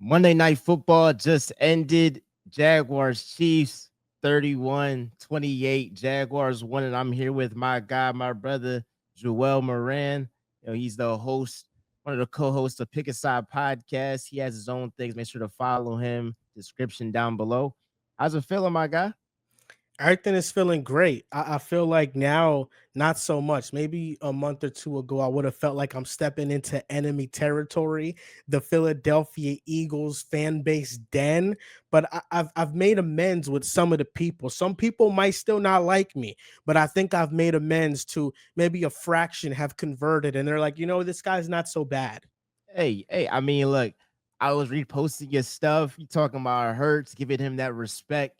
Monday Night Football just ended. Jaguars Chiefs 31-28. Jaguars won, and I'm here with my guy, my brother, Joel Moran. He's the host, one of the co-hosts of Pick a Side podcast. He has his own things. Make sure to follow him. Description down below. How's it feeling, my guy? Everything is feeling great. I feel like now, not so much. Maybe a month or two ago, I would have felt like I'm stepping into enemy territory, the Philadelphia Eagles fan base den. But I've made amends with some of the people. Some people might still not like me, but I think I've made amends to maybe a fraction have converted, and they're like, this guy's not so bad. Hey, I mean, look, I was reposting your stuff. You talking about Hurts, giving him that respect.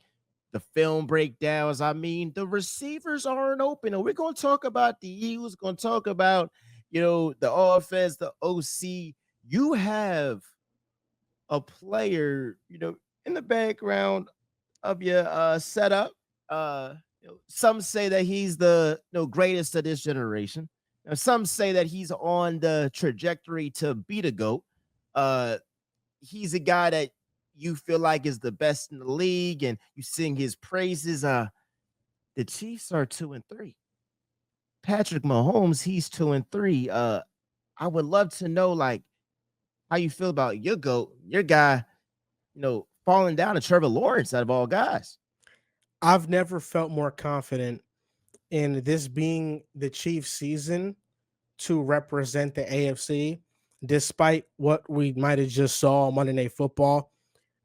The film breakdowns. I mean, the receivers aren't open. And we're gonna talk about the Eagles, gonna talk about the offense, the OC. You have a player, in the background of your setup. Some say that he's the greatest of this generation. Some say that he's on the trajectory to be the GOAT. Uh, he's a guy that you feel like is the best in the league, and you sing his praises. The Chiefs are 2-3. Patrick Mahomes, he's 2-3. I would love to know like how you feel about your GOAT, your guy, falling down to Trevor Lawrence out of all guys. I've never felt more confident in this being the Chiefs season to represent the AFC, despite what we might have just saw on Monday Night Football.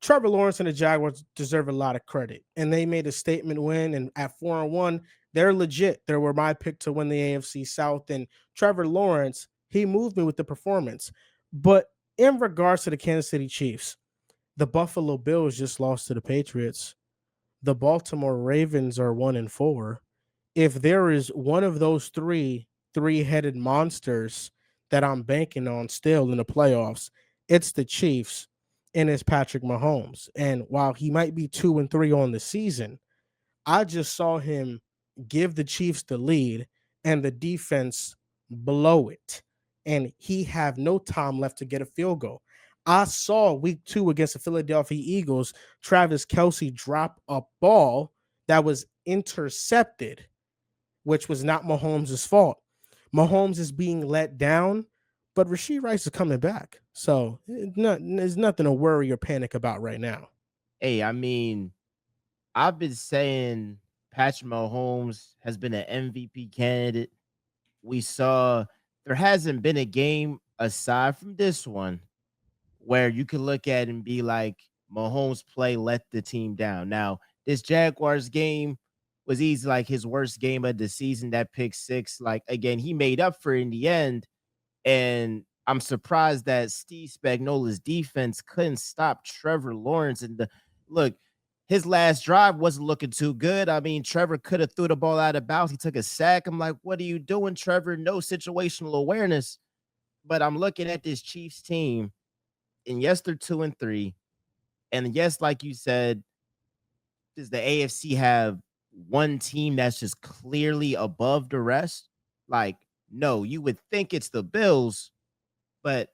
Trevor Lawrence and the Jaguars deserve a lot of credit, and they made a statement win. And at 4-1, they're legit. They were my pick to win the AFC South. And Trevor Lawrence, he moved me with the performance. But in regards to the Kansas City Chiefs, the Buffalo Bills just lost to the Patriots. The Baltimore Ravens are 1-4. If there is one of those three-headed monsters that I'm banking on still in the playoffs, it's the Chiefs and it's Patrick Mahomes. And while he might be 2-3 on the season, I just saw him give the Chiefs the lead and the defense blow it. And he have no time left to get a field goal. I saw week 2 against the Philadelphia Eagles, Travis Kelce drop a ball that was intercepted, which was not Mahomes' fault. Mahomes is being let down, but Rashee Rice is coming back. So there's nothing to worry or panic about right now. Hey, I mean, I've been saying Patrick Mahomes has been an MVP candidate. We saw there hasn't been a game aside from this one where you can look at and be like, Mahomes play let the team down. Now, this Jaguars game was easy, like his worst game of the season. That pick six, like again, he made up for it in the end. And I'm surprised that Steve Spagnuolo's defense couldn't stop Trevor Lawrence. And look, his last drive wasn't looking too good. I mean, Trevor could have threw the ball out of bounds. He took a sack. I'm like, what are you doing, Trevor? No situational awareness. But I'm looking at this Chiefs team, and yes, they're 2-3. And yes, like you said, does the AFC have one team that's just clearly above the rest? Like, no, you would think it's the Bills, but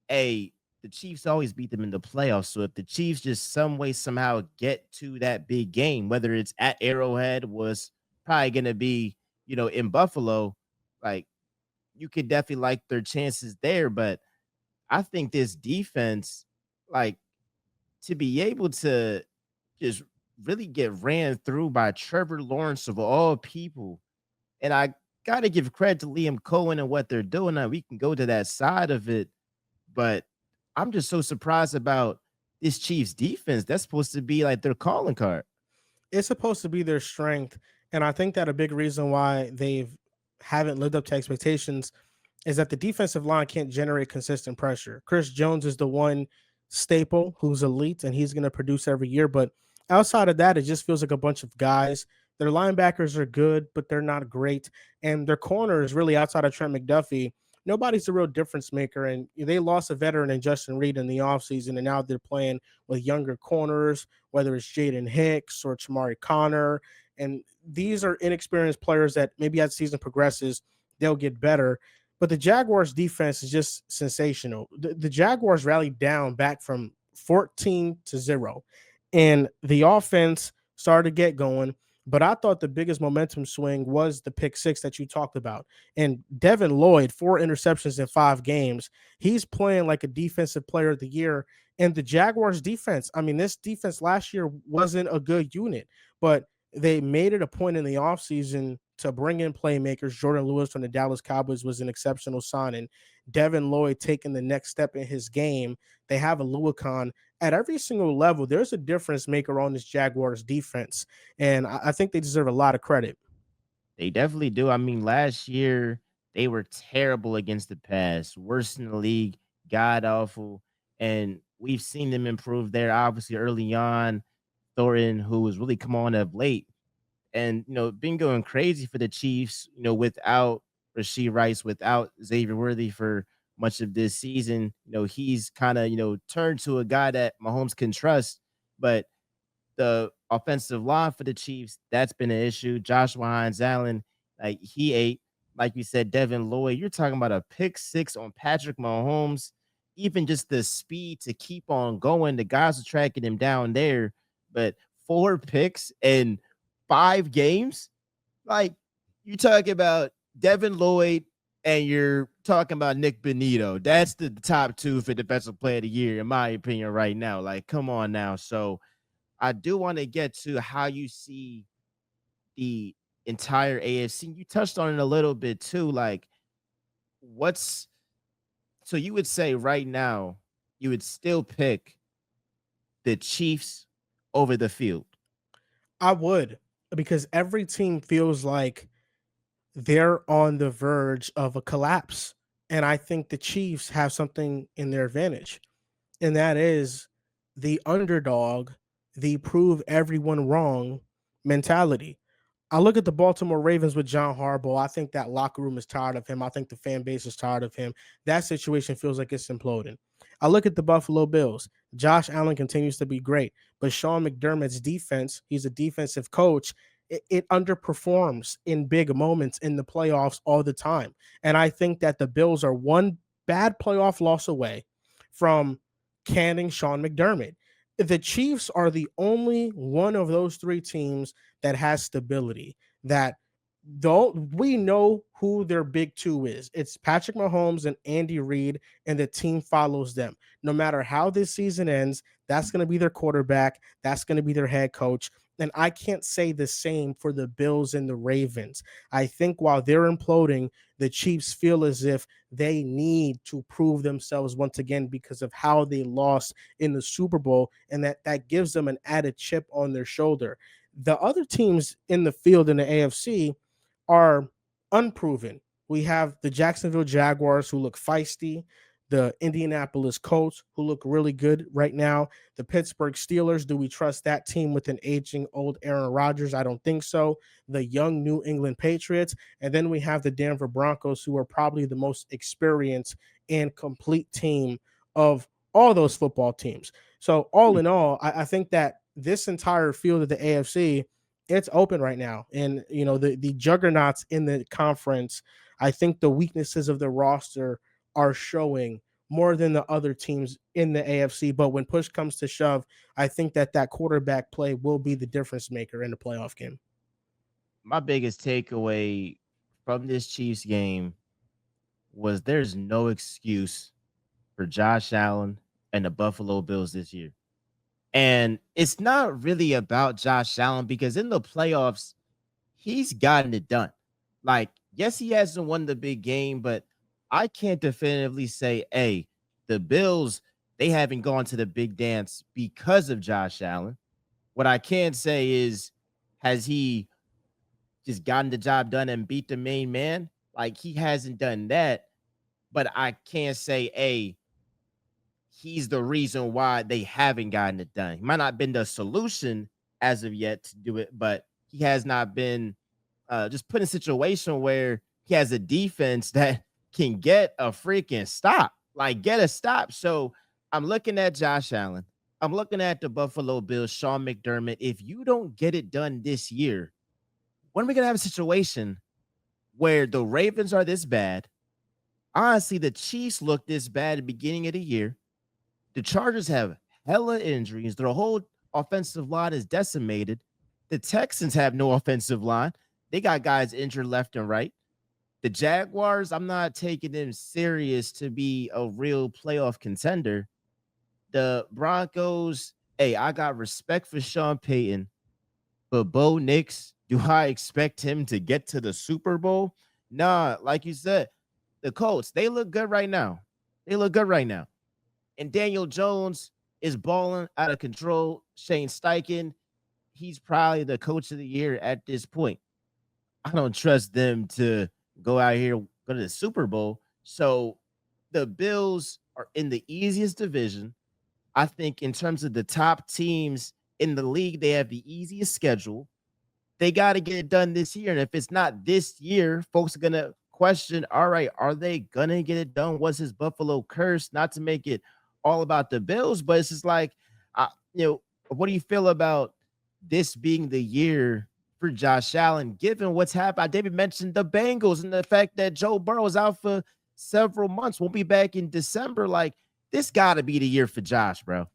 the Chiefs always beat them in the playoffs. So if the Chiefs just some way somehow get to that big game, whether it's at Arrowhead, was probably gonna be, in Buffalo, like you could definitely like their chances there. But I think this defense, like to be able to just really get ran through by Trevor Lawrence of all people. And I got to give credit to Liam Cohen and what they're doing. Now we can go to that side of it, but I'm just so surprised about this Chiefs defense. That's supposed to be like their calling card. It's supposed to be their strength, and I think that a big reason why they've haven't lived up to expectations is that the defensive line can't generate consistent pressure. Chris Jones is the one staple who's elite and he's going to produce every year. But outside of that, it just feels like a bunch of guys. Their linebackers are good, but they're not great. And their corners, really outside of Trent McDuffie, nobody's a real difference maker. And they lost a veteran in Justin Reed in the offseason, and now they're playing with younger corners, whether it's Jaden Hicks or Chamari Connor. And these are inexperienced players that maybe as the season progresses, they'll get better. But the Jaguars defense is just sensational. The Jaguars rallied down back from 14-0. And the offense started to get going. But I thought the biggest momentum swing was the pick six that you talked about. And Devin Lloyd, 4 interceptions in 5 games. He's playing like a defensive player of the year. And the Jaguars defense, I mean, this defense last year wasn't a good unit, but they made it a point in the offseason to bring in playmakers. Jordan Lewis from the Dallas Cowboys was an exceptional signing. Devin Lloyd taking the next step in his game. They have a Luakon at every single level. There's a difference maker on this Jaguars defense, and I think they deserve a lot of credit. They definitely do. I mean, last year they were terrible against the pass, worst in the league, god awful. And we've seen them improve there. Obviously, early on, Thornton, who has really come on of late, and been going crazy for the Chiefs. Without Rasheed Rice, without Xavier Worthy for much of this season, he's kind of turned to a guy that Mahomes can trust. But the offensive line for the Chiefs, that's been an issue. Joshua Hines Allen, like he ate, like you said, Devin Lloyd. You're talking about a pick six on Patrick Mahomes. Even just the speed to keep on going. The guys are tracking him down there, but 4 picks in 5 games. Like you talking about Devin Lloyd and you're talking about Nick Benito. That's the top two for defensive player of the year, in my opinion, right now. Like, come on now. So I do want to get to how you see the entire AFC. You touched on it a little bit too. Like, what's so you would say right now, you would still pick the Chiefs over the field? I would, because every team feels like they're on the verge of a collapse. And I think the Chiefs have something in their advantage, and that is the underdog, the prove everyone wrong mentality. I look at the Baltimore Ravens with John Harbaugh. I think that locker room is tired of him. I think the fan base is tired of him. That situation feels like it's imploding. I look at the Buffalo Bills. Josh Allen continues to be great, but Sean McDermott's defense, he's a defensive coach. It underperforms in big moments in the playoffs all the time. And I think that the Bills are one bad playoff loss away from canning Sean McDermott. The Chiefs are the only one of those three teams that has stability. That don't we know who their big two is? It's Patrick Mahomes and Andy Reid, and the team follows them. No matter how this season ends, that's going to be their quarterback. That's going to be their head coach. And I can't say the same for the Bills and the Ravens. I think while they're imploding, the Chiefs feel as if they need to prove themselves once again because of how they lost in the Super Bowl, and that gives them an added chip on their shoulder. The other teams in the field in the AFC are unproven. We have the Jacksonville Jaguars, who look feisty, the Indianapolis Colts, who look really good right now, the Pittsburgh Steelers. Do we trust that team with an aging old Aaron Rodgers? I don't think so. The young New England Patriots. And then we have the Denver Broncos, who are probably the most experienced and complete team of all those football teams. So, all in all, I think that this entire field of the AFC, it's open right now. And, the juggernauts in the conference, I think the weaknesses of the roster are showing more than the other teams in the AFC. But when push comes to shove, I think that quarterback play will be the difference maker in the playoff game. My biggest takeaway from this Chiefs game was there's no excuse for Josh Allen and the Buffalo Bills this year. And it's not really about Josh Allen because in the playoffs, he's gotten it done. Like, yes, he hasn't won the big game, but I can't definitively say, hey, the Bills, they haven't gone to the big dance because of Josh Allen. What I can say is, has he just gotten the job done and beat the main man? Like, he hasn't done that, but I can't say, hey, he's the reason why they haven't gotten it done. He might not have been the solution as of yet to do it, but he has not been just put in a situation where he has a defense that can get a freaking stop, like get a stop. So I'm looking at Josh Allen. I'm looking at the Buffalo Bills, Sean McDermott. If you don't get it done this year, when are we going to have a situation where the Ravens are this bad? Honestly, the Chiefs look this bad at the beginning of the year. The Chargers have hella injuries. Their whole offensive line is decimated. The Texans have no offensive line. They got guys injured left and right. The Jaguars, I'm not taking them serious to be a real playoff contender. The Broncos, hey, I got respect for Sean Payton, but Bo Nix, do I expect him to get to the Super Bowl? Nah, like you said, the Colts, they look good right now. They look good right now. And Daniel Jones is balling out of control. Shane Steichen, he's probably the coach of the year at this point. I don't trust them to go out here, go to the Super Bowl. So the Bills are in the easiest division. I think in terms of the top teams in the league, they have the easiest schedule. They got to get it done this year. And if it's not this year, folks are going to question, all right, are they going to get it done? Was his Buffalo curse? Not to make it all about the Bills, but it's just like, you know, what do you feel about this being the year for Josh Allen, given what's happened? David mentioned the Bengals and the fact that Joe Burrow is out for several months. Won't be back in December. Like, this got to be the year for Josh, bro.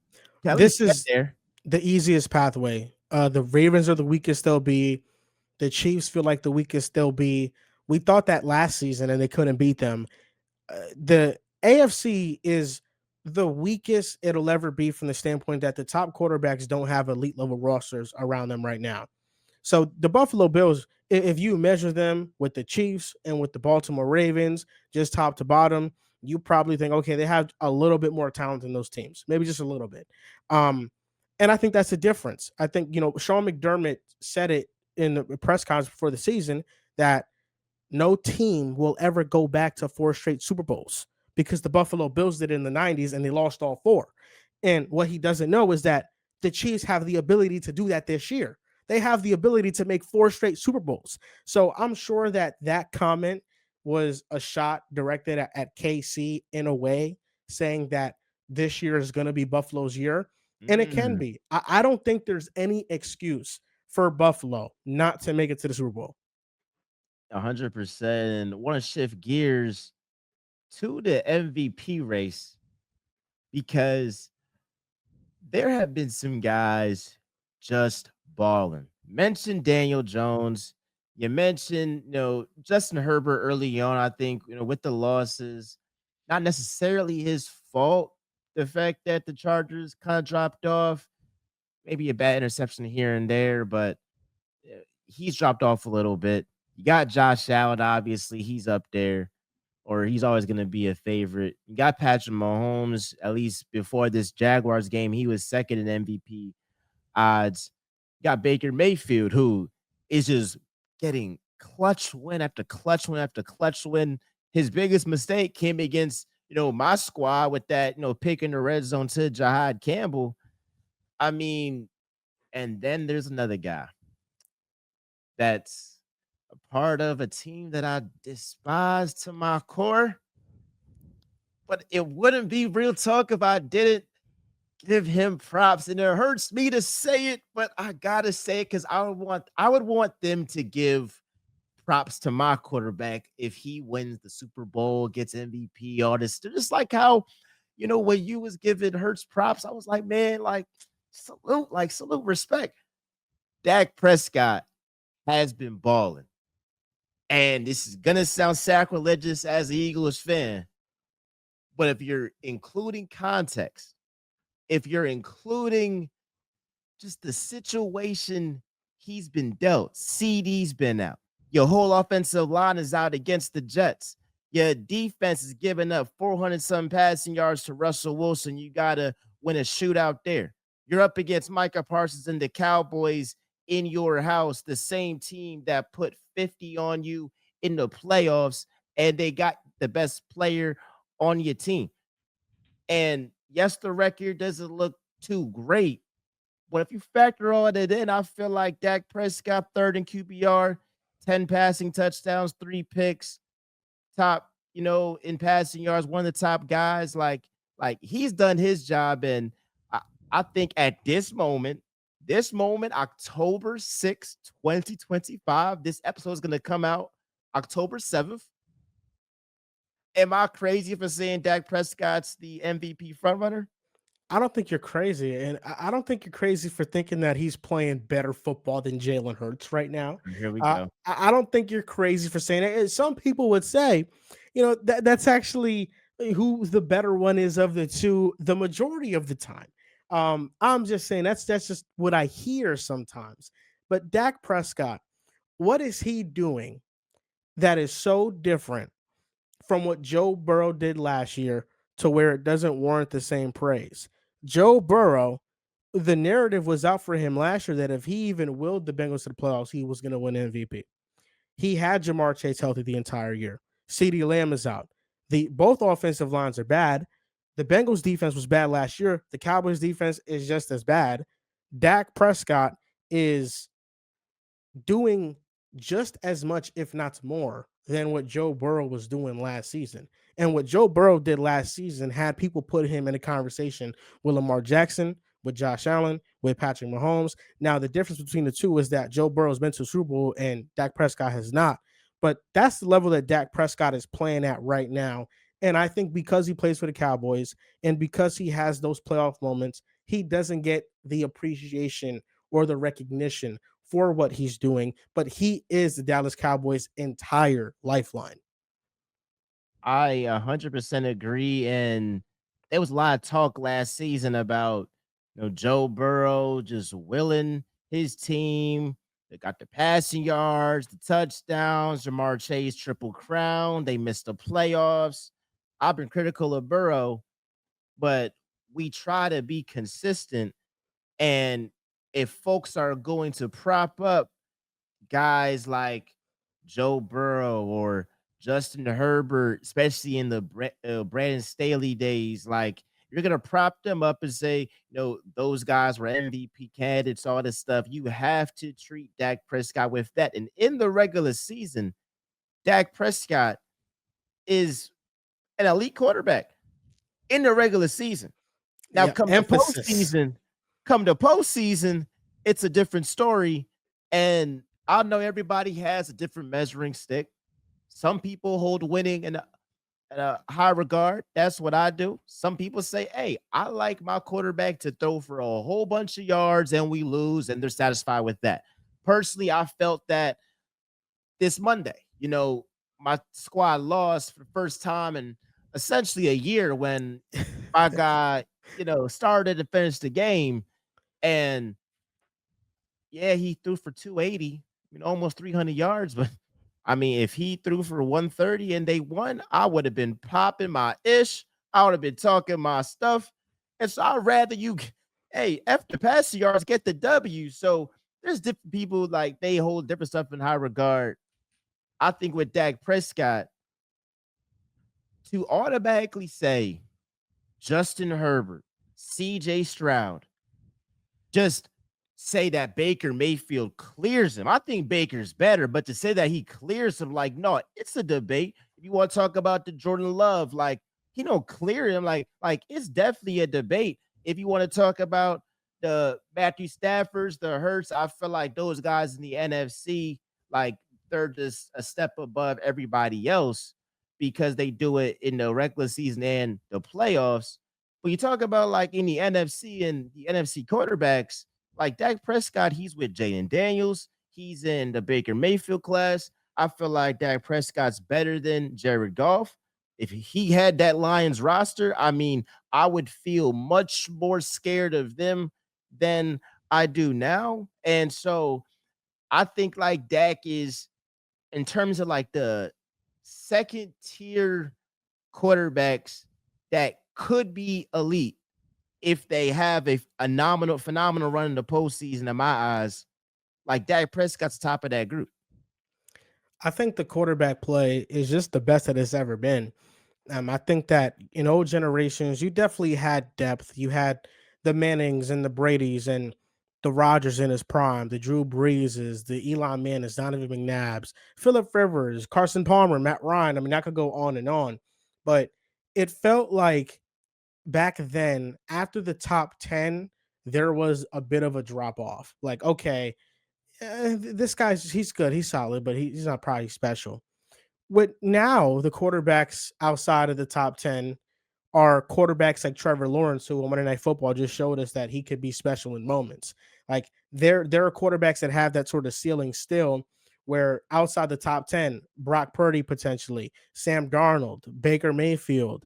At least This get is there. the easiest pathway. The Ravens are the weakest they'll be. The Chiefs feel like the weakest they'll be. We thought that last season and they couldn't beat them. The AFC is the weakest it'll ever be from the standpoint that the top quarterbacks don't have elite level rosters around them right now. So the Buffalo Bills, if you measure them with the Chiefs and with the Baltimore Ravens, just top to bottom, you probably think, okay, they have a little bit more talent than those teams, maybe just a little bit. Um, and I think that's the difference. I think, Sean McDermott said it in the press conference before the season that no team will ever go back to four straight Super Bowls because the Buffalo Bills did it in the 90s and they lost all four. And what he doesn't know is that the Chiefs have the ability to do that this year. They have the ability to make four straight Super Bowls. So I'm sure that that comment was a shot directed at KC in a way, saying that this year is going to be Buffalo's year. And it can Mm. be. I don't think there's any excuse for Buffalo not to make it to the Super Bowl. 100%. And want to shift gears to the MVP race because there have been some guys just balling. Mentioned Daniel Jones. You mentioned, Justin Herbert early on. I think, with the losses, not necessarily his fault. The fact that the Chargers kind of dropped off, maybe a bad interception here and there, but he's dropped off a little bit. You got Josh Allen, obviously, he's up there, or he's always going to be a favorite. You got Patrick Mahomes, at least before this Jaguars game, he was second in MVP odds. You got Baker Mayfield, who is just getting clutch win after clutch win after clutch win. His biggest mistake came against, my squad with that, pick in the red zone to Jahad Campbell. I mean, and then there's another guy that's a part of a team that I despise to my core. But it wouldn't be real talk if I didn't give him props. And it hurts me to say it, but I gotta say it because I would want them to give props to my quarterback if he wins the Super Bowl, gets MVP, all this. Just like how, when you was giving Hurts props, I was like, man, salute respect. Dak Prescott has been balling. And this is gonna sound sacrilegious as an Eagles fan, but if you're including context, if you're including just the situation he's been dealt, CD's been out, your whole offensive line is out against the Jets, your defense is giving up 400 some passing yards to Russell Wilson. You gotta win a shootout there. You're up against Micah Parsons and the Cowboys in your house, the same team that put 50 on you in the playoffs, and they got the best player on your team. And yes, the record doesn't look too great, but if you factor all that in, I feel like Dak Prescott third in QBR, 10 passing touchdowns, 3 picks, top, in passing yards, one of the top guys. Like he's done his job. And I think at this moment, October 6th, 2025, this episode is gonna come out October 7th. Am I crazy for saying Dak Prescott's the MVP frontrunner? I don't think you're crazy, and I don't think you're crazy for thinking that he's playing better football than Jalen Hurts right now. Here we go. I don't think you're crazy for saying it. And some people would say, that's actually who the better one is of the two, the majority of the time. I'm just saying that's just what I hear sometimes. But Dak Prescott, what is he doing that is so different from what Joe Burrow did last year to where it doesn't warrant the same praise? Joe Burrow, the narrative was out for him last year that if he even willed the Bengals to the playoffs, he was going to win MVP. He had Jamar Chase healthy the entire year. CeeDee Lamb is out. The both offensive lines are bad. The Bengals defense was bad last year. The Cowboys defense is just as bad. Dak Prescott is doing just as much, if not more, than what Joe Burrow was doing last season. And what Joe Burrow did last season had people put him in a conversation with Lamar Jackson, with Josh Allen, with Patrick Mahomes. Now, the difference between the two is that Joe Burrow's been to a Super Bowl and Dak Prescott has not. But that's the level that Dak Prescott is playing at right now. And I think because he plays for the Cowboys and because he has those playoff moments, he doesn't get the appreciation or the recognition for what he's doing, but he is the Dallas Cowboys' entire lifeline. I 100% agree. And there was a lot of talk last season about Joe Burrow just willing his team. They got the passing yards, the touchdowns, Jamar Chase triple crown. They missed the playoffs. I've been critical of Burrow, but we try to be consistent. And if folks are going to prop up guys like Joe Burrow or Justin Herbert, especially in the Brandon Staley days, like you're gonna prop them up and say, those guys were MVP candidates, all this stuff. You have to treat Dak Prescott with that. And in the regular season, Dak Prescott is an elite quarterback in the regular season. Now, Yeah, come to emphasis. postseason, it's a different story. And I know everybody has a different measuring stick. Some people hold winning in a high regard. That's what I do. Some people say, hey, I like my quarterback to throw for a whole bunch of yards and we lose, and they're satisfied with that. Personally, I felt that this Monday, my squad lost for the first time in essentially a year when my guy, started to finish the game. And yeah, he threw for 280, almost 300 yards. But I mean, if he threw for 130 and they won, I would have been popping my ish. I would have been talking my stuff. And so I'd rather hey, after passing yards, get the W. So there's different people like they hold different stuff in high regard. I think with Dak Prescott, to automatically say Justin Herbert, CJ Stroud, just say that Baker Mayfield clears him. I think Baker's better, but to say that he clears him, like, no, it's a debate. If you want to talk about the Jordan Love, like he don't clear him, like it's definitely a debate. If you want to talk about the Matthew Staffords, the Hurts, I feel like those guys in the NFC, like they're just a step above everybody else because they do it in the regular season and the playoffs. But you talk about like in the NFC and the NFC quarterbacks, like Dak Prescott, he's with Jaden Daniels. He's in the Baker Mayfield class. I feel like Dak Prescott's better than Jared Goff. If he had that Lions roster, I mean, I would feel much more scared of them than I do now. And so I think like Dak is in terms of like the second tier quarterbacks that could be elite if they have a phenomenal run in the postseason, in my eyes, like Dak Prescott's top of that group. I think the quarterback play is just the best that it's ever been. I think that in old generations, you definitely had depth. You had the Mannings and the Bradys and the Rogers in his prime, the Drew Breeses, the Elon Mannings, Donovan McNabbs, Philip Rivers, Carson Palmer, Matt Ryan. I mean, I could go on and on, but it felt like back then, after the top 10, there was a bit of a drop off. Like, okay, this guy's he's good, he's solid, but he's not probably special. With now the quarterbacks outside of the top 10 are quarterbacks like Trevor Lawrence, who on Monday Night Football just showed us that he could be special in moments. Like there are quarterbacks that have that sort of ceiling still, where outside the top 10, Brock Purdy potentially, Sam Darnold, Baker Mayfield,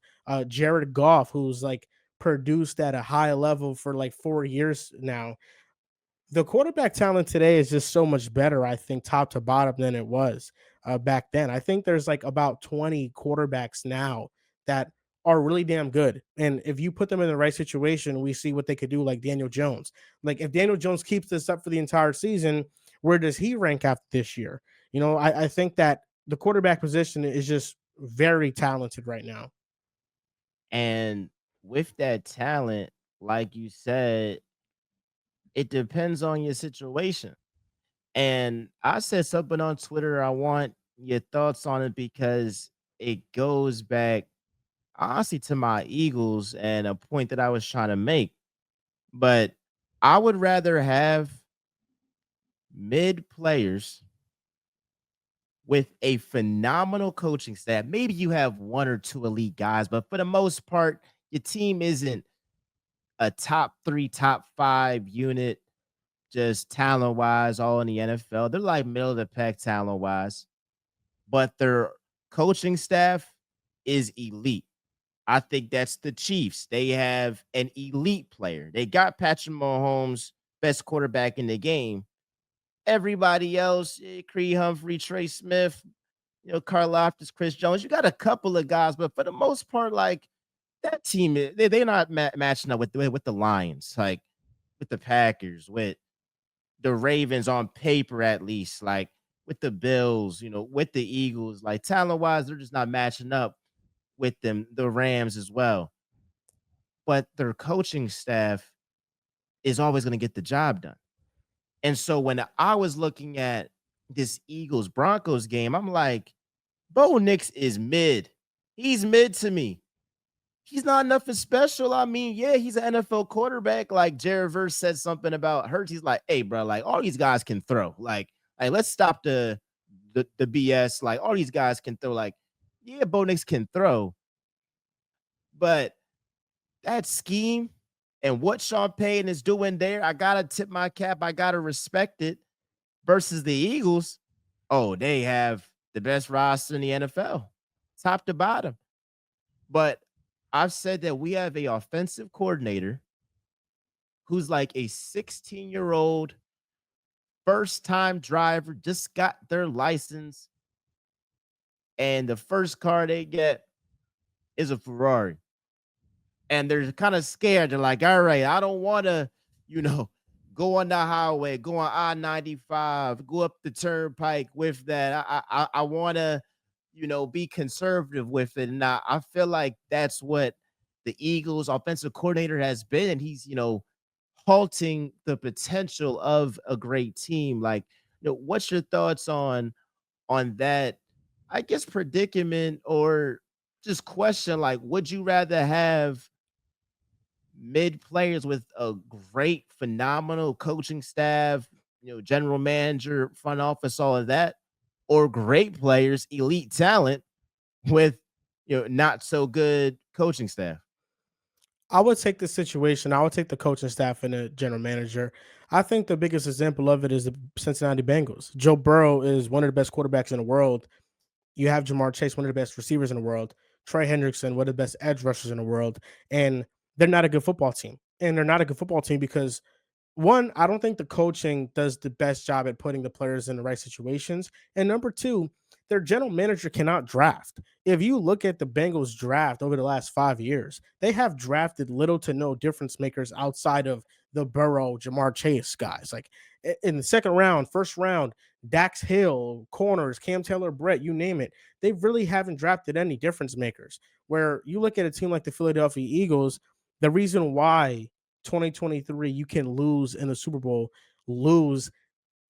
Jared Goff, who's like produced at a high level for like 4 years now. The quarterback talent today is just so much better, I think, top to bottom than it was back then. I think there's like about 20 quarterbacks now that are really damn good. And if you put them in the right situation, we see what they could do, like Daniel Jones. Like, if Daniel Jones keeps this up for the entire season, where does he rank after this year? I think that the quarterback position is just very talented right now. And with that talent, like you said, it depends on your situation. And I said something on Twitter. I want your thoughts on it because it goes back honestly to my Eagles and a point that I was trying to make. But I would rather have mid players with a phenomenal coaching staff. Maybe you have one or two elite guys, but for the most part, your team isn't a top three, top five unit, just talent wise, all in the NFL. They're like middle of the pack talent wise, but their coaching staff is elite. I think that's the Chiefs. They have an elite player. They got Patrick Mahomes, best quarterback in the game. Everybody else, Creed Humphrey, Trey Smith, Carl Loftus, Chris Jones. You got a couple of guys, but for the most part, like that team, they're not matching up with the Lions, like with the Packers, with the Ravens on paper, at least, like with the Bills, with the Eagles. Like talent wise, they're just not matching up with them, the Rams as well. But their coaching staff is always going to get the job done. And so when I was looking at this Eagles Broncos game, I'm like, Bo Nix is mid. He's mid to me. He's not nothing special. I mean, yeah, he's an NFL quarterback. Like Jared Verse said something about Hurts. He's like, hey, bro, like all these guys can throw. Like let's stop the BS. Like all these guys can throw. Like, yeah, Bo Nix can throw, but that scheme and what Sean Payton is doing there, I gotta tip my cap. I gotta respect it. Versus the Eagles, oh, they have the best roster in the NFL, top to bottom. But I've said that we have a offensive coordinator who's like a 16-year-old first time driver, just got their license, and the first car they get is a Ferrari. And they're kind of scared. They're like, all right, I don't want to, you know, go on the highway, go on I-95, go up the turnpike with that. I want to, be conservative with it. And I feel like that's what the Eagles offensive coordinator has been. And he's, halting the potential of a great team. Like, what's your thoughts on that, I guess, predicament or just question? Like, would you rather have mid players with a great, phenomenal coaching staff, general manager, front office, all of that, or great players, elite talent with, not so good coaching staff? I would take the situation. I would take the coaching staff and the general manager. I think the biggest example of it is the Cincinnati Bengals. Joe Burrow is one of the best quarterbacks in the world. You have Jamar Chase, one of the best receivers in the world. Trey Hendrickson, one of the best edge rushers in the world. And they're not a good football team. And they're not a good football team because one, I don't think the coaching does the best job at putting the players in the right situations. And number two, their general manager cannot draft. If you look at the Bengals draft over the last 5 years, they have drafted little to no difference makers outside of the Burrow, Jamar Chase guys. Like in the second round, first round, Dax Hill, corners, Cam Taylor, Brett, you name it. They really haven't drafted any difference makers. Where you look at a team like the Philadelphia Eagles, the reason why 2023 you can lose in the Super Bowl, lose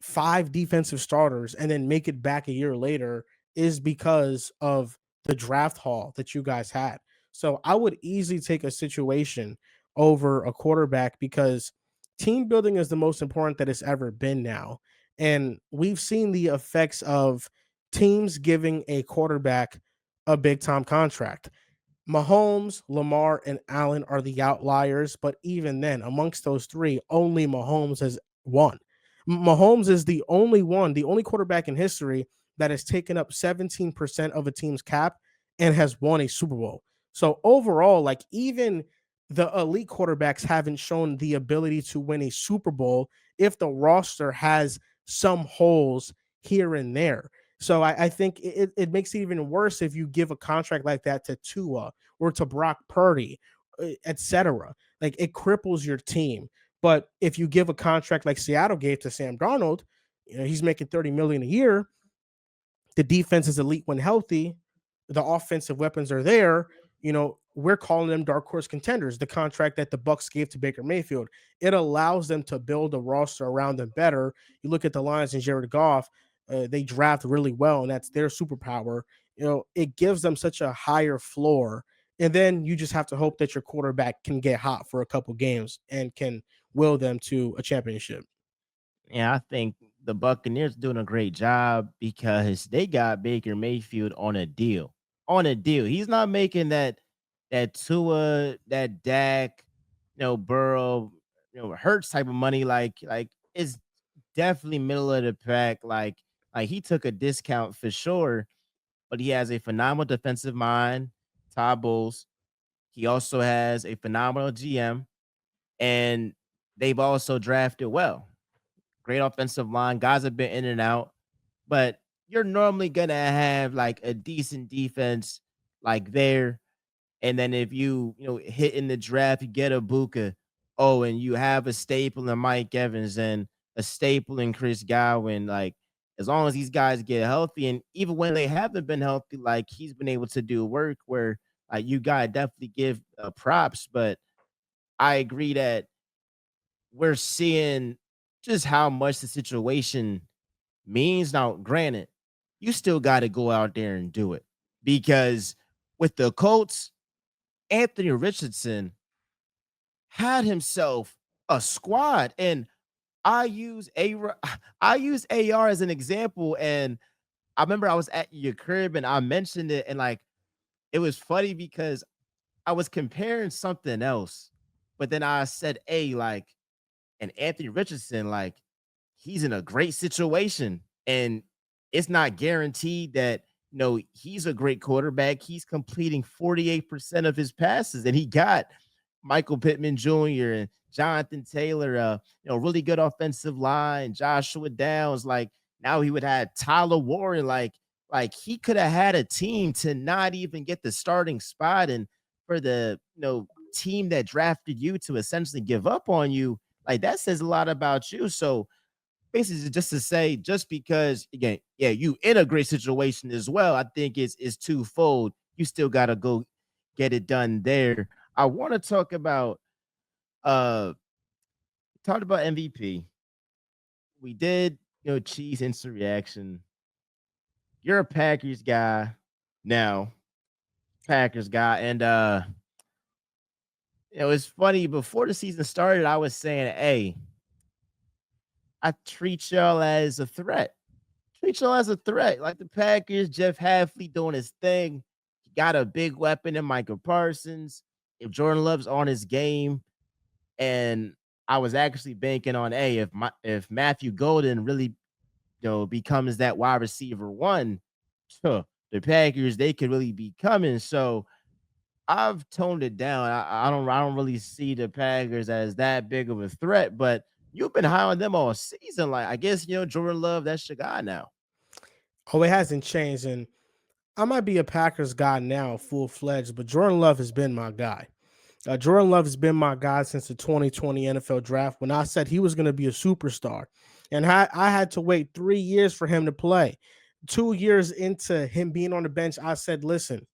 five defensive starters and then make it back a year later is because of the draft haul that you guys had. So I would easily take a situation over a quarterback because team building is the most important that it's ever been now. And we've seen the effects of teams giving a quarterback a big time contract. Mahomes, Lamar, and Allen are the outliers, but even then, amongst those three, only Mahomes has won. Mahomes is the only one, the only quarterback in history that has taken up 17% of a team's cap and has won a Super Bowl. So overall, like even the elite quarterbacks haven't shown the ability to win a Super Bowl if the roster has some holes here and there. So I think it makes it even worse if you give a contract like that to Tua or to Brock Purdy, etc. Like it cripples your team. But if you give a contract like Seattle gave to Sam Darnold, he's making 30 million a year. The defense is elite when healthy. The offensive weapons are there. We're calling them dark horse contenders. The contract that the Bucks gave to Baker Mayfield, it allows them to build a roster around them better. You look at the Lions and Jared Goff, they draft really well, and that's their superpower. It gives them such a higher floor, and then you just have to hope that your quarterback can get hot for a couple games and can will them to a championship. Yeah, I think the Buccaneers doing a great job because they got Baker Mayfield on a deal. On a deal. He's not making that Tua, that Dak, Burrow, Hurts type of money. Like it's definitely middle of the pack. Like he took a discount for sure, but he has a phenomenal defensive mind, Todd Bowles. He also has a phenomenal GM, and they've also drafted well. Great offensive line. Guys have been in and out, but you're normally gonna have like a decent defense like there. And then if you hit in the draft, you get a Buka. Oh, and you have a staple in Mike Evans and a staple in Chris Godwin. Like as long as these guys get healthy, and even when they haven't been healthy, like he's been able to do work where like you gotta definitely give props. But I agree that we're seeing just how much the situation means. Now, granted, you still got to go out there and do it because with the Colts, Anthony Richardson had himself a squad, and I use a I use AR as an example, and I remember I was at your crib and I mentioned it, and like it was funny because I was comparing something else, but then I said, "Hey, like," and Anthony Richardson, like he's in a great situation, and it's not guaranteed that he's a great quarterback. He's completing 48% of his passes, and he got Michael Pittman Jr. and Jonathan Taylor, really good offensive line, Joshua Downs. Like now he would have Tyler Warren. Like he could have had a team to not even get the starting spot, and for the team that drafted you to essentially give up on you, like that says a lot about you. So basically just to say, just because again, yeah, you in a great situation as well, I think it's twofold. You still gotta go get it done there. I want to talk about talked about MVP. We did, Chiefs instant reaction. You're a Packers guy now, Packers guy, and it's funny, before the season started, I was saying, hey, I treat y'all as a threat. Treat y'all as a threat. Like the Packers, Jeff Halfley doing his thing. He got a big weapon in Michael Parsons. If Jordan Love's on his game, and I was actually banking on if Matthew Golden really becomes that wide receiver one, the Packers they could really be coming. So I've toned it down. I don't really see the Packers as that big of a threat, but you've been high on them all season. Like I guess Jordan Love, that's your guy now. Oh, it hasn't changed. And I might be a Packers guy now, full fledged, but Jordan Love has been my guy. Jordan Love has been my guy since the 2020 NFL draft when I said he was going to be a superstar. And I had to wait 3 years for him to play. 2 years into him being on the bench, I said, listen,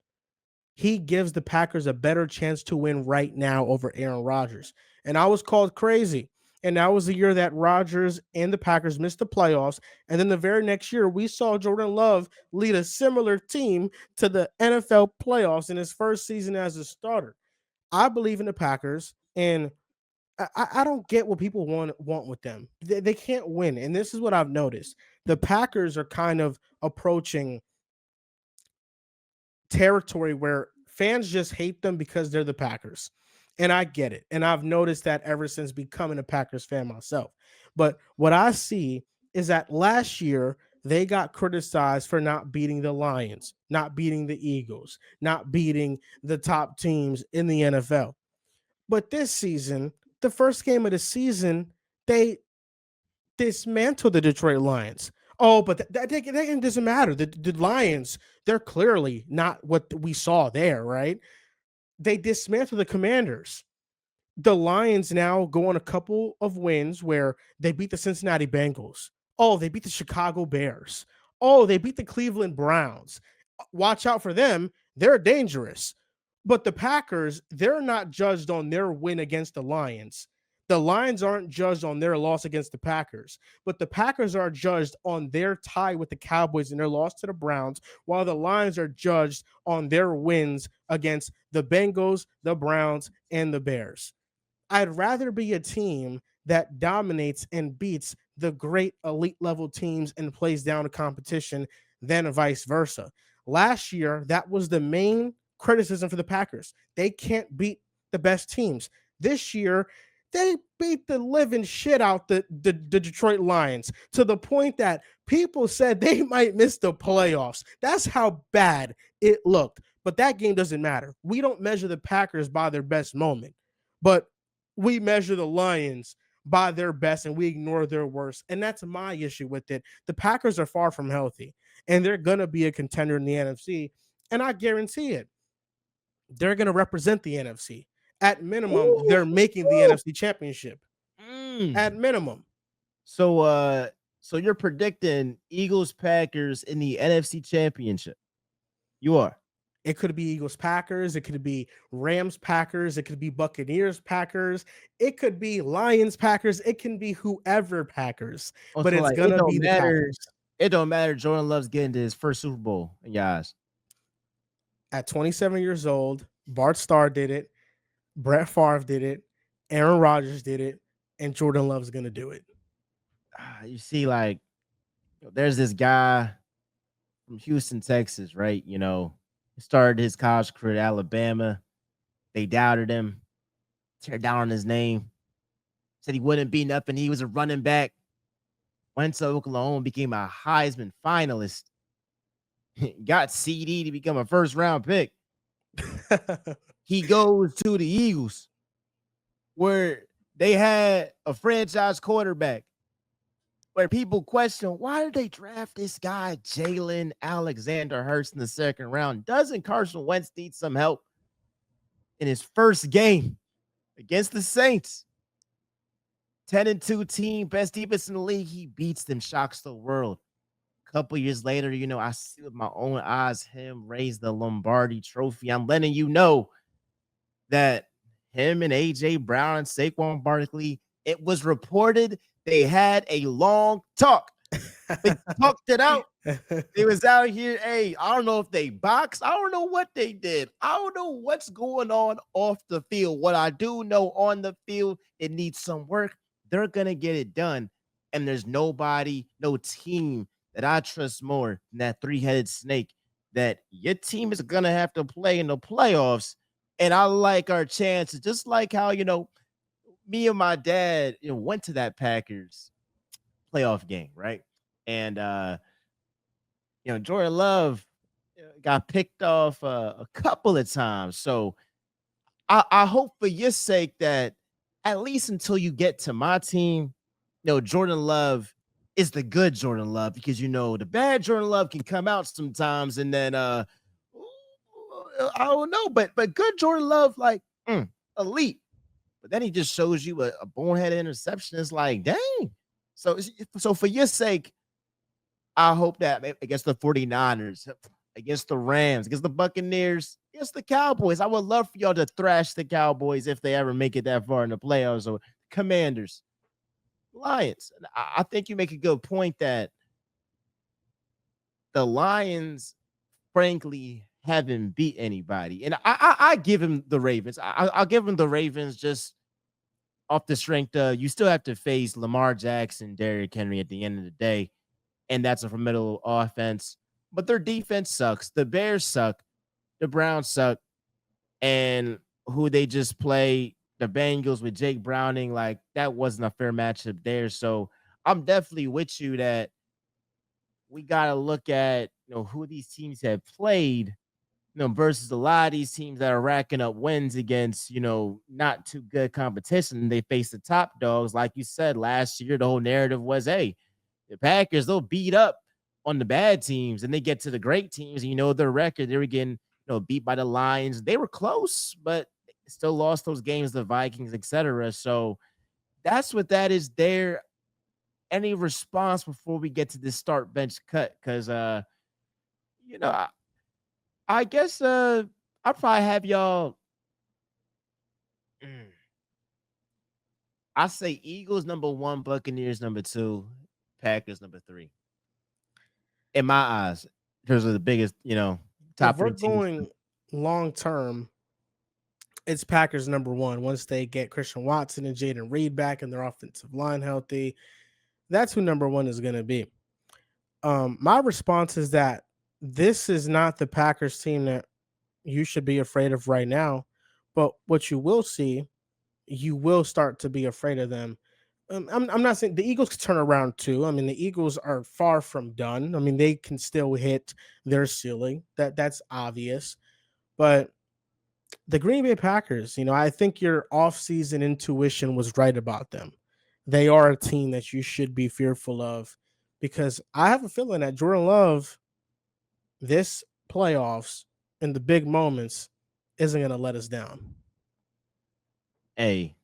he gives the Packers a better chance to win right now over Aaron Rodgers. And I was called crazy. And that was the year that Rodgers and the Packers missed the playoffs. And then the very next year, we saw Jordan Love lead a similar team to the NFL playoffs in his first season as a starter. I believe in the Packers, and I don't get what people want with them. They can't win, and this is what I've noticed. The Packers are kind of approaching territory where fans just hate them because they're the Packers. And I get it. And I've noticed that ever since becoming a Packers fan myself. But what I see is that last year they got criticized for not beating the Lions, not beating the Eagles, not beating the top teams in the NFL. But this season, the first game of the season, they dismantled the Detroit Lions. Oh, but that doesn't matter. The Lions, they're clearly not what we saw there, right? They dismantled the Commanders. The Lions now go on a couple of wins where they beat the Cincinnati Bengals. Oh, they beat the Chicago Bears. Oh, they beat the Cleveland Browns. Watch out for them. They're dangerous. But the Packers, they're not judged on their win against the Lions. The Lions aren't judged on their loss against the Packers, but the Packers are judged on their tie with the Cowboys and their loss to the Browns, while the Lions are judged on their wins against the Bengals, the Browns, and the Bears. I'd rather be a team that dominates and beats the great elite level teams and plays down the competition than vice versa. Last year, that was the main criticism for the Packers. They can't beat the best teams. This year, they beat the living shit out the Detroit Lions to the point that people said they might miss the playoffs. That's how bad it looked. But that game doesn't matter. We don't measure the Packers by their best moment, but we measure the Lions by their best and we ignore their worst. And that's my issue with it. The Packers are far from healthy and they're going to be a contender in the NFC. And I guarantee it. They're going to represent the NFC. At minimum, Ooh, they're making the NFC championship. mm. At minimum. So you're predicting Eagles Packers in the NFC Championship. You are. It could be Eagles Packers. It could be Rams Packers. It could be Buccaneers Packers. It could be Lions Packers. It can be whoever Packers, but Also, it's like going to be the Packers. it don't matter. Jordan Love's getting to his first Super Bowl in your eyes. At 27 years old, Bart Starr did it. Brett Favre did it. Aaron Rodgers did it. And Jordan Love's going to do it. You see, like, there's this guy from Houston, Texas, right? He started his college career at Alabama. They doubted him, tear down on his name, said he wouldn't be nothing. He was a running back. Went to Oklahoma, became a Heisman finalist. Got CD to become a first round pick. He goes to the Eagles, where they had a franchise quarterback, where people question, why did they draft this guy, Jalen Alexander Hurts, in the second round? Doesn't Carson Wentz need some help? In his first game against the Saints, 10-2 team, best defense in the league, he beats them, shocks the world. A couple years later, I see with my own eyes him raise the Lombardi trophy. I'm letting you know that him and A.J. Brown and Saquon Barkley, it was reported they had a long talk. They talked it out. They was out here. Hey, I don't know if they boxed. I don't know what they did. I don't know what's going on off the field. What I do know on the field, it needs some work. They're going to get it done. And there's nobody, no team that I trust more than that three-headed snake that your team is going to have to play in the playoffs. And I like our chances, just like how, me and my dad, went to that Packers playoff game, right? And Jordan Love got picked off a couple of times. So I hope for your sake that at least until you get to my team, Jordan Love is the good Jordan Love, because the bad Jordan Love can come out sometimes, and then I don't know, but good Jordan Love, like elite. But then he just shows you a bonehead interception. It's like, dang. So for your sake, I hope that against the 49ers, against the Rams, against the Buccaneers, against the Cowboys, I would love for y'all to thrash the Cowboys if they ever make it that far in the playoffs, or Commanders, Lions. I think you make a good point that the Lions, frankly, haven't beat anybody. And I give him the Ravens. I'll give him the Ravens just off the strength of you still have to face Lamar Jackson, Derrick Henry at the end of the day. And that's a formidable offense. But their defense sucks. The Bears suck. The Browns suck. and who they just play the Bengals with Jake Browning, like that wasn't a fair matchup there. So I'm definitely with you that we got to look at who these teams have played, versus a lot of these teams that are racking up wins against not too good competition. They face the top dogs, like you said last year. The whole narrative was, hey, the Packers, they'll beat up on the bad teams, and they get to the great teams. And their record, they were getting beat by the Lions. They were close, but still lost those games, the Vikings, etc. So that's what that is there. Any response before we get to this start bench cut? Because you know, I, I guess I'll probably have y'all. mm, I say Eagles number one, Buccaneers number two, Packers number three. In my eyes, those are the biggest, If top we're three teams. going long term, it's Packers number one. Once they get Christian Watson and Jaden Reed back and their offensive line healthy, that's who number one is going to be. My response is that this is not the Packers team that you should be afraid of right now. But what you will see, you will start to be afraid of them. I'm not saying the Eagles can turn around too. I mean, the Eagles are far from done. I mean, they can still hit their ceiling. That's obvious. But the Green Bay Packers, I think your offseason intuition was right about them. They are a team that you should be fearful of because I have a feeling that Jordan Love, this playoffs and the big moments, isn't going to let us down. Hey,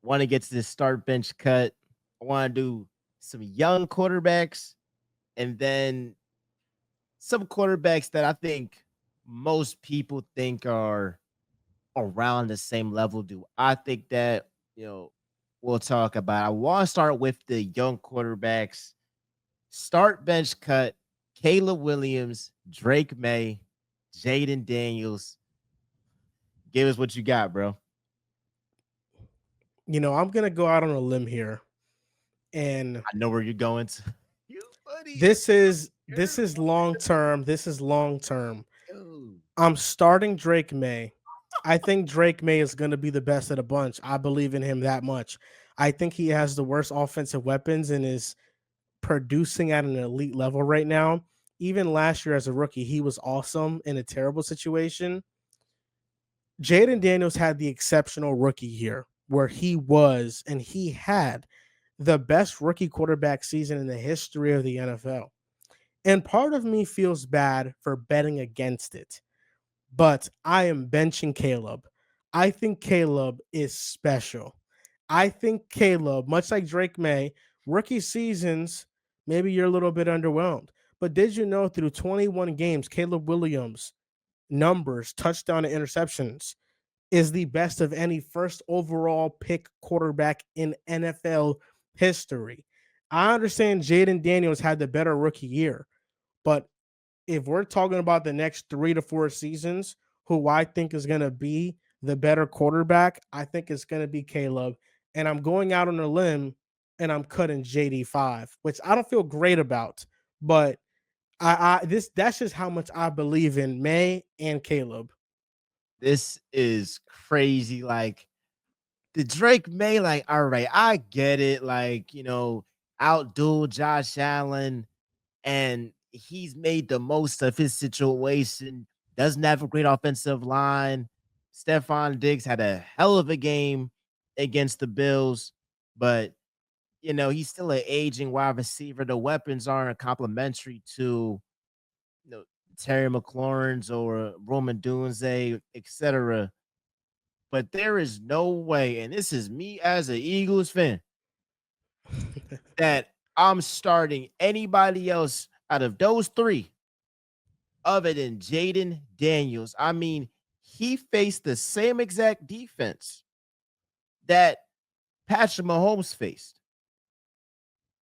want to get to this start bench cut. I want to do some young quarterbacks and then some quarterbacks that I think most people think are around the same level. Do I think that, we'll talk about. I want to start with the young quarterbacks. Start bench cut, Caleb Williams, Drake May, Jaden Daniels. Give us what you got, bro. I'm going to go out on a limb here, and I know where you're going to. You buddy. this is long term. This is long term. I'm starting Drake May. I think Drake May is going to be the best of the bunch. I believe in him that much. I think he has the worst offensive weapons and is producing at an elite level right now. Even last year as a rookie, he was awesome in a terrible situation. Jaden Daniels had the exceptional rookie year where he was and he had the best rookie quarterback season in the history of the NFL. And part of me feels bad for betting against it, but I am benching Caleb. I think Caleb is special. I think Caleb, much like Drake May, rookie seasons, maybe you're a little bit underwhelmed. But did you know through 21 games, Caleb Williams' numbers, touchdown and interceptions, is the best of any first overall pick quarterback in NFL history? I understand Jaden Daniels had the better rookie year, but if we're talking about the next 3 to 4 seasons, who I think is going to be the better quarterback, I think it's going to be Caleb. And I'm going out on a limb and I'm cutting JD5, which I don't feel great about, but that's just how much I believe in May and Caleb. This is crazy. Like the Drake May, like, all right, I get it. Like, outdo Josh Allen, and he's made the most of his situation. Doesn't have a great offensive line. Stephon Diggs had a hell of a game against the Bills, but he's still an aging wide receiver. The weapons aren't complementary to you know Terry McLaurin's or Roman Dunze, etc. But there is no way, and this is me as an Eagles fan, that I'm starting anybody else out of those three other than Jaden Daniels. I mean, he faced the same exact defense that Patrick Mahomes faced.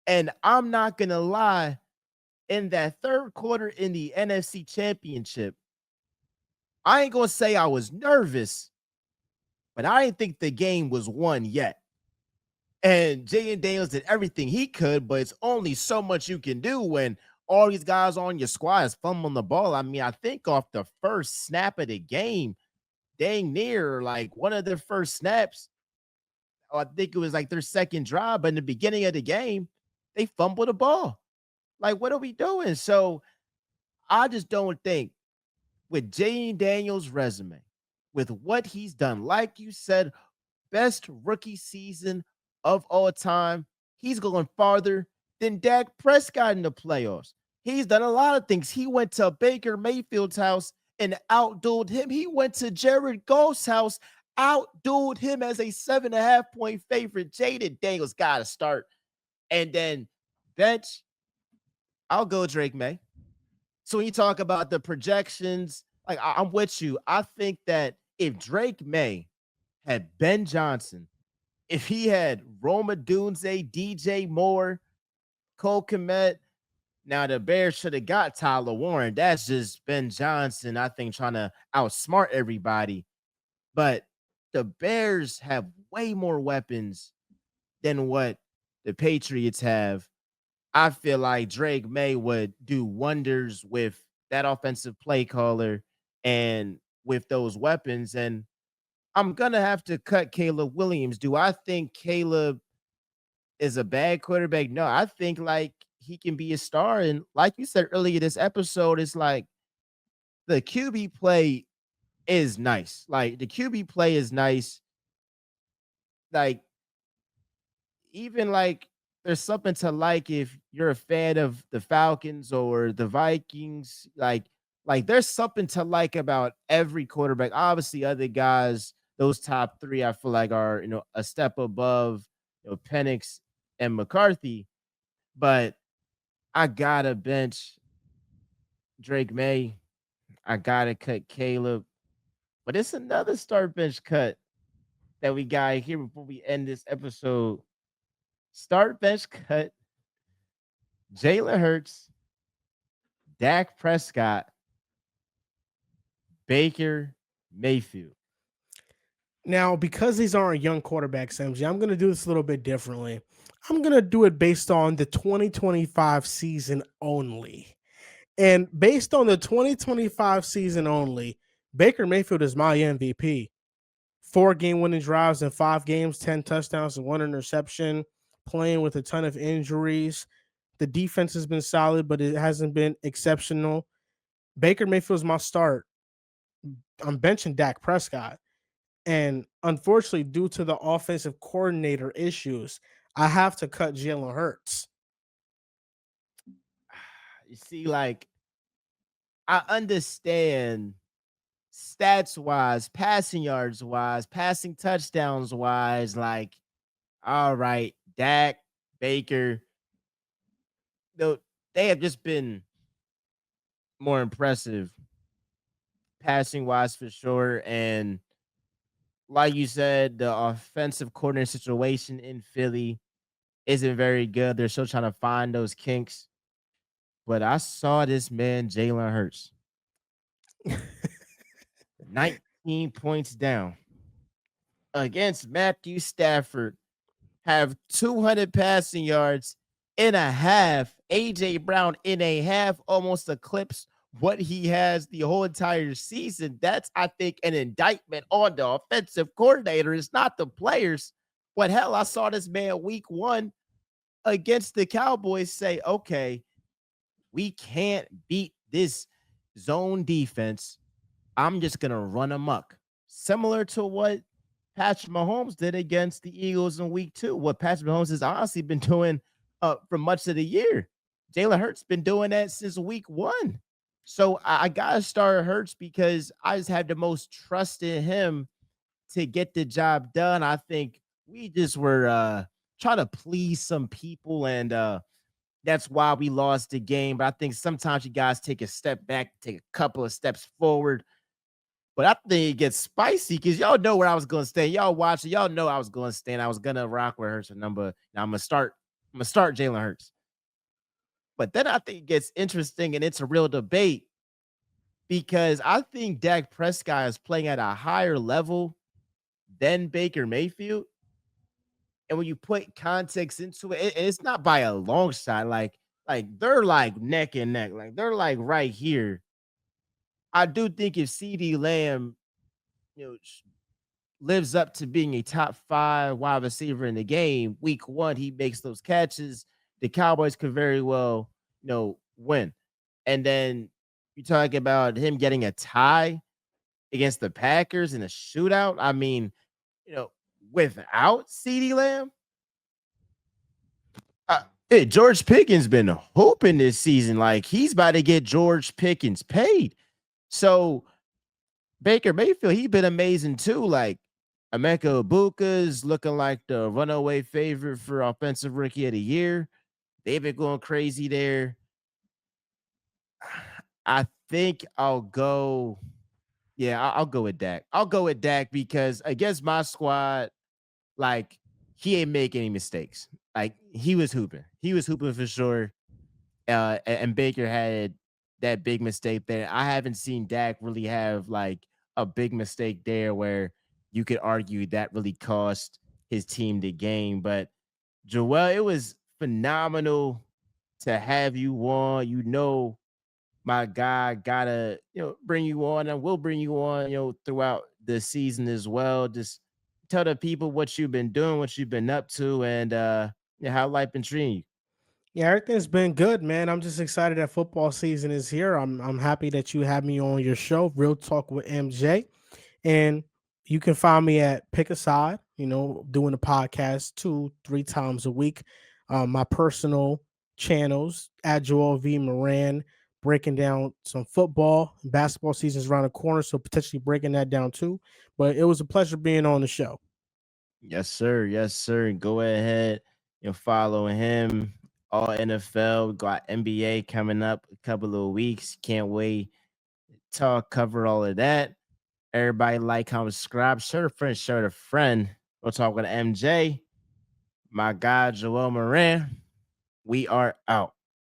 And I'm not going to lie, in that third quarter in the NFC Championship, I ain't going to say I was nervous, but I didn't think the game was won yet. And Jaden Daniels did everything he could, but it's only so much you can do when all these guys on your squad is fumbling the ball. I mean, I think off the first snap of the game, dang near like one of their first snaps. Or I think it was like their second drive, but in the beginning of the game, they fumbled the ball. Like, what are we doing? So I just don't think with Jane Daniels' resume, with what he's done, like you said, best rookie season of all time. He's going farther than Dak Prescott in the playoffs. He's done a lot of things. He went to Baker Mayfield's house and outdueled him. He went to Jared Goff's house, outdueled him as a 7.5 point favorite. Jaden Daniels got to start. And then bench, I'll go Drake May. So when you talk about the projections, like I'm with you. I think that if Drake May had Ben Johnson, if he had Roma Dunze, DJ Moore, Cole Kmet, now the Bears should have got Tyler Warren. That's just Ben Johnson, I think, trying to outsmart everybody. But the Bears have way more weapons than what the Patriots have. I feel like Drake May would do wonders with that offensive play caller and with those weapons. And I'm gonna have to cut Caleb Williams. Do I think Caleb is a bad quarterback? No, I think like he can be a star. And like you said earlier, this episode is like the QB play is nice. Like the QB play is nice. Like even like there's something to like if you're a fan of the Falcons or the Vikings. Like there's something to like about every quarterback. Obviously, other guys, those top three, I feel like are a step above Penix and McCarthy. But I gotta bench Drake May. I gotta cut Caleb. But it's another start bench cut that we got here before we end this episode. Start bench cut Jalen Hurts, Dak Prescott, Baker Mayfield. Now, because these aren't young quarterbacks, MJ, I'm going to do this a little bit differently. I'm going to do it based on the 2025 season only. And based on the 2025 season only, Baker Mayfield is my MVP. 4 game winning drives in 5 games, 10 touchdowns and 1 interception, playing with a ton of injuries. The defense has been solid, but it hasn't been exceptional. Baker Mayfield's my start. I'm benching Dak Prescott. And unfortunately, due to the offensive coordinator issues, I have to cut Jalen Hurts. You see, like I understand stats wise, passing yards wise, passing touchdowns wise, like, all right, Dak, Baker, though they have just been more impressive passing wise for sure. And like you said, the offensive coordinator situation in Philly isn't very good. They're still trying to find those kinks. But I saw this man, Jalen Hurts, 19 points down against Matthew Stafford, have 200 passing yards in a half. AJ Brown in a half almost eclipsed what he has the whole entire season. That's, I think, an indictment on the offensive coordinator. It's not the players. But hell, I saw this man week 1 against the Cowboys say, okay, we can't beat this zone defense. I'm just going to run amok. Similar to what Patrick Mahomes did against the Eagles in week 2. What Patrick Mahomes has honestly been doing for much of the year. Jalen Hurts been doing that since week 1. So I got to start Hurts because I just had the most trust in him to get the job done. I think we just were trying to please some people, and that's why we lost the game. But I think sometimes you guys take a step back, take a couple of steps forward. But I think it gets spicy because y'all know where I was going to stay. Y'all watch it. Y'all know I was going to stay. And I was going to rock with Hurts a number. Now I'm going to start Jalen Hurts. But then I think it gets interesting and it's a real debate because I think Dak Prescott is playing at a higher level than Baker Mayfield. And when you put context into it, it's not by a long shot. Like they're like neck and neck. Like they're like right here. I do think if CD Lamb you know, lives up to being a top 5 wide receiver in the game. Week 1, he makes those catches. The Cowboys could very well, win. And then you talk about him getting a tie against the Packers in a shootout. I mean, you know, without CeeDee Lamb, George Pickens been hoping this season like he's about to get George Pickens paid. So Baker Mayfield, he been amazing too. Like Emeka Ibuka's looking like the runaway favorite for offensive rookie of the year. They've been going crazy there. I think I'll go. Yeah, I'll go with Dak. I'll go with Dak because against my squad, like he ain't make any mistakes. Like he was hooping. He was hooping for sure. And Baker had that big mistake there. I haven't seen Dak really have like a big mistake there where you could argue that really cost his team the game. But Joel, it was phenomenal to have you on. My guy gotta bring you on, and we'll bring you on throughout the season as well. Just tell the people what you've been doing, what you've been up to, and how life been treating you. Yeah, everything's been good, man. I'm just excited that football season is here. I'm happy that you had me on your show, Real Talk with MJ. And you can find me at Pick a Side, doing a podcast 2-3 times a week. My personal channels at Joel V. Moran, breaking down some football. Basketball season is around the corner, so potentially breaking that down too. But it was a pleasure being on the show. Yes, sir. Yes, sir. And go ahead, follow him. All NFL, got NBA coming up a couple of weeks. Can't wait. Talk, cover all of that. Everybody like, comment, subscribe, share a friend, share a friend. We'll talk with MJ. My guy, Joel Moran. We are out.